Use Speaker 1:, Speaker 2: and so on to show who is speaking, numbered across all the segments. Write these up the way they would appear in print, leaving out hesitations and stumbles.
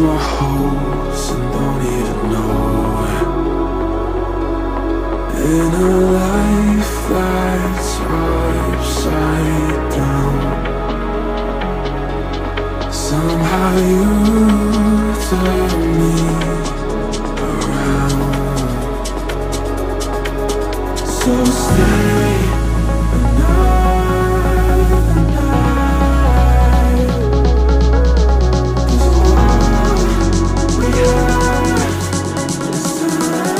Speaker 1: my hopes and don't even know it. In a life that's upside down, somehow you turn me around. So stay another night, 'cause all we have is tonight.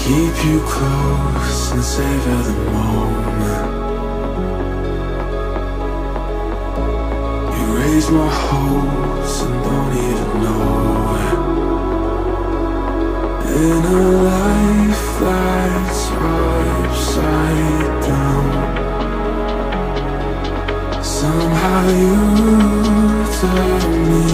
Speaker 1: Keep you close and savor the moment. You raise my hopes and don't even know it. In a life that's upside down, somehow you turn me